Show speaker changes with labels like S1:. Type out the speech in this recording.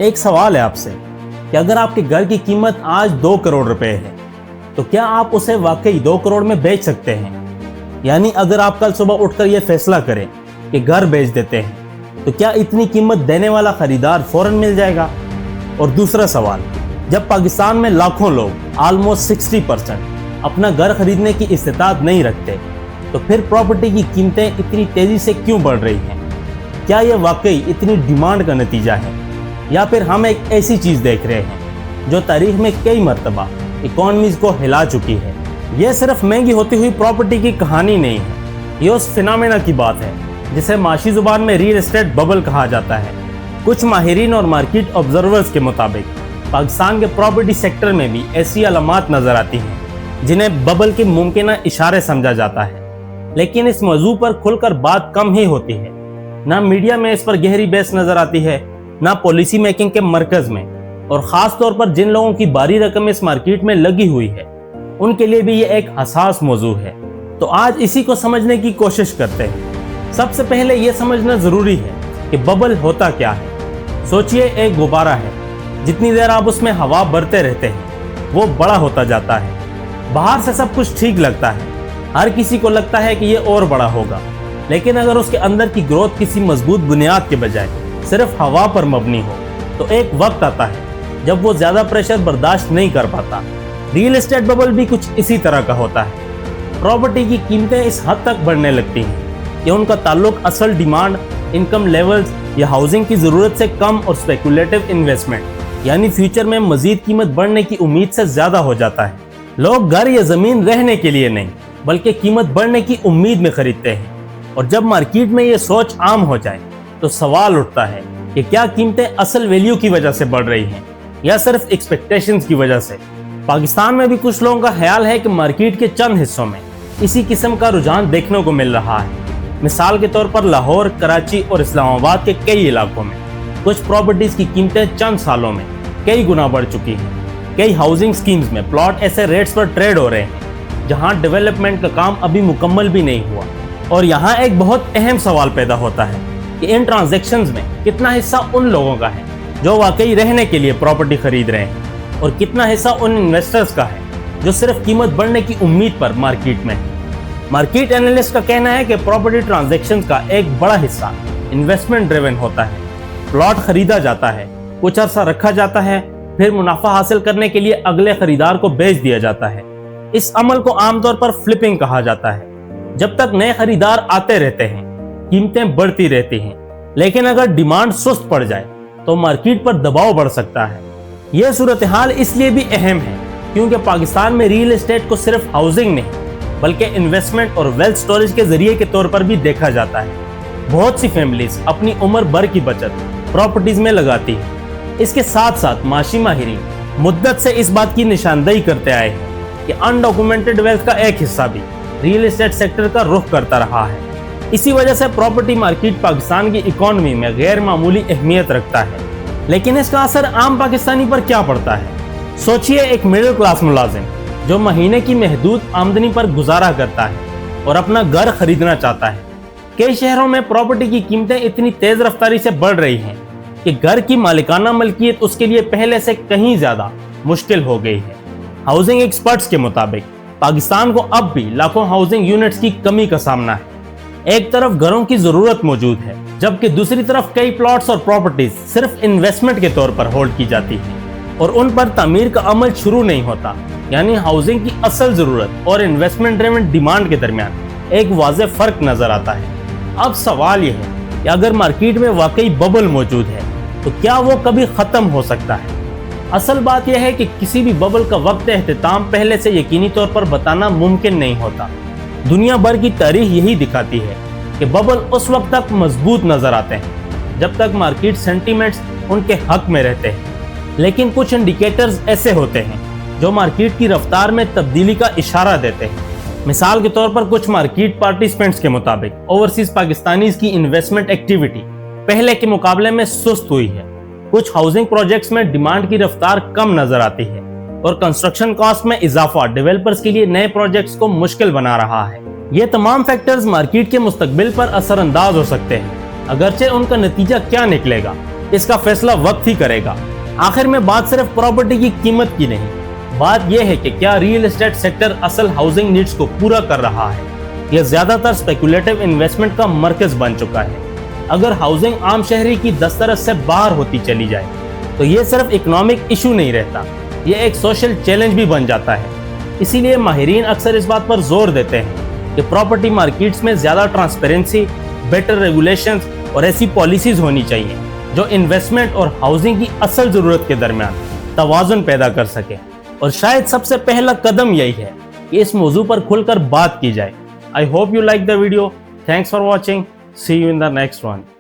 S1: ایک سوال ہے آپ سے کہ اگر آپ کے گھر کی قیمت آج 2 کروڑ روپے ہے تو کیا آپ اسے واقعی 2 کروڑ میں بیچ سکتے ہیں؟ یعنی اگر آپ کل صبح اٹھ کر یہ فیصلہ کریں کہ گھر بیچ دیتے ہیں تو کیا اتنی قیمت دینے والا خریدار فوراً مل جائے گا؟ اور دوسرا سوال، جب پاکستان میں لاکھوں لوگ آلموسٹ 60% اپنا گھر خریدنے کی استطاعت نہیں رکھتے تو پھر پراپرٹی کی قیمتیں اتنی تیزی سے کیوں بڑھ رہی ہیں؟ کیا یہ واقعی اتنی ڈیمانڈ کا نتیجہ ہے یا پھر ہم ایک ایسی چیز دیکھ رہے ہیں جو تاریخ میں کئی مرتبہ اکانومیز کو ہلا چکی ہے؟ یہ صرف مہنگی ہوتی ہوئی پراپرٹی کی کہانی نہیں ہے، یہ اس فینومینا کی بات ہے جسے معاشی زبان میں ریل اسٹیٹ ببل کہا جاتا ہے۔ کچھ ماہرین اور مارکیٹ آبزرورز کے مطابق پاکستان کے پراپرٹی سیکٹر میں بھی ایسی علامات نظر آتی ہیں جنہیں ببل کے ممکنہ اشارے سمجھا جاتا ہے، لیکن اس موضوع پر کھل کر بات کم ہی ہوتی ہے۔ نہ میڈیا میں اس پر گہری بحث نظر آتی ہے، نہ پالیسی میکنگ کے مرکز میں، اور خاص طور پر جن لوگوں کی باری رقم اس مارکیٹ میں لگی ہوئی ہے ان کے لیے بھی یہ ایک حساس موضوع ہے۔ تو آج اسی کو سمجھنے کی کوشش کرتے ہیں۔ سب سے پہلے یہ سمجھنا ضروری ہے کہ ببل ہوتا کیا ہے۔ سوچئے ایک غبارہ ہے، جتنی دیر آپ اس میں ہوا بھرتے رہتے ہیں وہ بڑا ہوتا جاتا ہے۔ باہر سے سب کچھ ٹھیک لگتا ہے، ہر کسی کو لگتا ہے کہ یہ اور بڑا ہوگا، لیکن اگر اس کے اندر کی گروتھ کسی مضبوط بنیاد کے بجائے صرف ہوا پر مبنی ہو تو ایک وقت آتا ہے جب وہ زیادہ پریشر برداشت نہیں کر پاتا۔ ریل اسٹیٹ ببل بھی کچھ اسی طرح کا ہوتا ہے۔ پراپرٹی کی قیمتیں اس حد تک بڑھنے لگتی ہیں کہ ان کا تعلق اصل ڈیمانڈ، انکم لیولز یا ہاؤسنگ کی ضرورت سے کم اور اسپیکولیٹو انویسٹمنٹ یعنی فیوچر میں مزید قیمت بڑھنے کی امید سے زیادہ ہو جاتا ہے۔ لوگ گھر یا زمین رہنے کے لیے نہیں بلکہ قیمت بڑھنے کی امید میں خریدتے ہیں، اور جب مارکیٹ میں یہ سوچ عام ہو جائے تو سوال اٹھتا ہے کہ کیا قیمتیں اصل ویلیو کی وجہ سے بڑھ رہی ہیں یا صرف ایکسپیکٹیشنز کی وجہ سے؟ پاکستان میں بھی کچھ لوگوں کا خیال ہے کہ مارکیٹ کے چند حصوں میں اسی قسم کا رجحان دیکھنے کو مل رہا ہے۔ مثال کے طور پر لاہور، کراچی اور اسلام آباد کے کئی علاقوں میں کچھ پراپرٹیز کی قیمتیں چند سالوں میں کئی گنا بڑھ چکی ہیں۔ کئی ہاؤسنگ سکیمز میں پلاٹ ایسے ریٹس پر ٹریڈ ہو رہے ہیں جہاں ڈیولپمنٹ کا کام ابھی مکمل بھی نہیں ہوا، اور یہاں ایک بہت اہم سوال پیدا ہوتا ہے کہ ان ٹرانزیکشنز میں کتنا حصہ ان لوگوں کا ہے جو واقعی رہنے کے لیے پراپرٹی خرید رہے ہیں، اور کتنا حصہ ان انویسٹرز کا ہے جو صرف قیمت بڑھنے کی امید پر مارکیٹ میں ہے۔ مارکیٹ اینالسٹ کا کہنا ہے کہ پراپرٹی ٹرانزیکشنز کا ایک بڑا حصہ انویسٹمنٹ ڈریون ہوتا ہے۔ پلاٹ خریدا جاتا ہے، کچھ عرصہ رکھا جاتا ہے، پھر منافع حاصل کرنے کے لیے اگلے خریدار کو بیچ دیا جاتا ہے۔ اس عمل کو عام طور پر فلپنگ کہا جاتا ہے۔ جب تک نئے خریدار آتے رہتے ہیں قیمتیں بڑھتی رہتی ہیں، لیکن اگر ڈیمانڈ سست پڑ جائے تو مارکیٹ پر دباؤ بڑھ سکتا ہے۔ یہ صورتحال اس لیے بھی اہم ہے کیونکہ پاکستان میں ریل اسٹیٹ کو صرف ہاؤسنگ نہیں بلکہ انویسٹمنٹ اور ویلتھ سٹوریج کے ذریعے کے طور پر بھی دیکھا جاتا ہے۔ بہت سی فیملیز اپنی عمر بھر کی بچت پراپرٹیز میں لگاتی ہیں۔ اس کے ساتھ ساتھ معاشی ماہرین مدت سے اس بات کی نشاندہی کرتے آئے ہیں کہ انڈاکومنٹڈ ویلتھ کا ایک حصہ بھی ریل اسٹیٹ سیکٹر کا رخ کرتا رہا ہے۔ اسی وجہ سے پراپرٹی مارکیٹ پاکستان کی اکانومی میں غیر معمولی اہمیت رکھتا ہے۔ لیکن اس کا اثر عام پاکستانی پر کیا پڑتا ہے؟ سوچئے ایک مڈل کلاس ملازم جو مہینے کی محدود آمدنی پر گزارا کرتا ہے اور اپنا گھر خریدنا چاہتا ہے۔ کئی شہروں میں پراپرٹی کی قیمتیں اتنی تیز رفتاری سے بڑھ رہی ہیں کہ گھر کی مالکانہ ملکیت اس کے لیے پہلے سے کہیں زیادہ مشکل ہو گئی ہے۔ ہاؤسنگ ایکسپرٹس کے مطابق پاکستان کو اب بھی لاکھوں ہاؤسنگ یونٹس کی کمی کا سامنا ہے۔ ایک طرف گھروں کی ضرورت موجود ہے جبکہ دوسری طرف کئی پلاٹس اور پراپرٹیز صرف انویسٹمنٹ کے طور پر ہولڈ کی جاتی ہیں اور ان پر تعمیر کا عمل شروع نہیں ہوتا، یعنی ہاؤسنگ کی اصل ضرورت اور انویسٹمنٹ ڈریون ڈیمانڈ کے درمیان ایک واضح فرق نظر آتا ہے۔ اب سوال یہ ہے کہ اگر مارکیٹ میں واقعی ببل موجود ہے تو کیا وہ کبھی ختم ہو سکتا ہے؟ اصل بات یہ ہے کہ کسی بھی ببل کا وقت اختتام پہلے سے یقینی طور پر بتانا ممکن نہیں ہوتا۔ دنیا بھر کی تاریخ یہی دکھاتی ہے کہ ببل اس وقت تک مضبوط نظر آتے ہیں جب تک مارکیٹ سینٹیمنٹس ان کے حق میں رہتے ہیں، لیکن کچھ انڈیکیٹرز ایسے ہوتے ہیں جو مارکیٹ کی رفتار میں تبدیلی کا اشارہ دیتے ہیں۔ مثال کے طور پر کچھ مارکیٹ پارٹیسپینٹس کے مطابق اوورسیز پاکستانیز کی انویسٹمنٹ ایکٹیویٹی پہلے کے مقابلے میں سست ہوئی ہے۔ کچھ ہاؤسنگ پروجیکٹس میں ڈیمانڈ کی رفتار کم نظر آتی ہے اور کنسٹرکشن کاسٹ میں اضافہ ڈیولپرز کے لیے نئے پروجیکٹس کو مشکل بنا رہا ہے۔ یہ تمام فیکٹرز مارکیٹ کے مستقبل پر اثر انداز ہو سکتے ہیں، اگرچہ ان کا نتیجہ کیا نکلے گا اس کا فیصلہ وقت ہی کرے گا۔ آخر میں بات صرف پراپرٹی کی قیمت کی نہیں، بات یہ ہے کہ کیا ریئل اسٹیٹ سیکٹر اصل ہاؤسنگ نیڈز کو پورا کر رہا ہے یا زیادہ تر اسپیکولیٹو انویسٹمنٹ کا مرکز بن چکا ہے۔ اگر ہاؤسنگ عام شہری کی دسترس سے باہر ہوتی چلی جائے تو یہ صرف اکنامک ایشو نہیں رہتا، یہ ایک سوشل چیلنج بھی بن جاتا ہے۔ اسی لیے ماہرین اکثر اس بات پر زور دیتے ہیں کہ پراپرٹی مارکیٹس میں زیادہ ٹرانسپیرنسی، بیٹر ریگولیشنز اور ایسی پالیسیز ہونی چاہیے جو انویسٹمنٹ اور ہاؤسنگ کی اصل ضرورت کے درمیان توازن پیدا کر سکے۔ اور شاید سب سے پہلا قدم یہی ہے کہ اس موضوع پر کھل کر بات کی جائے۔ I hope you like the video. Thanks for watching. See you in the next one.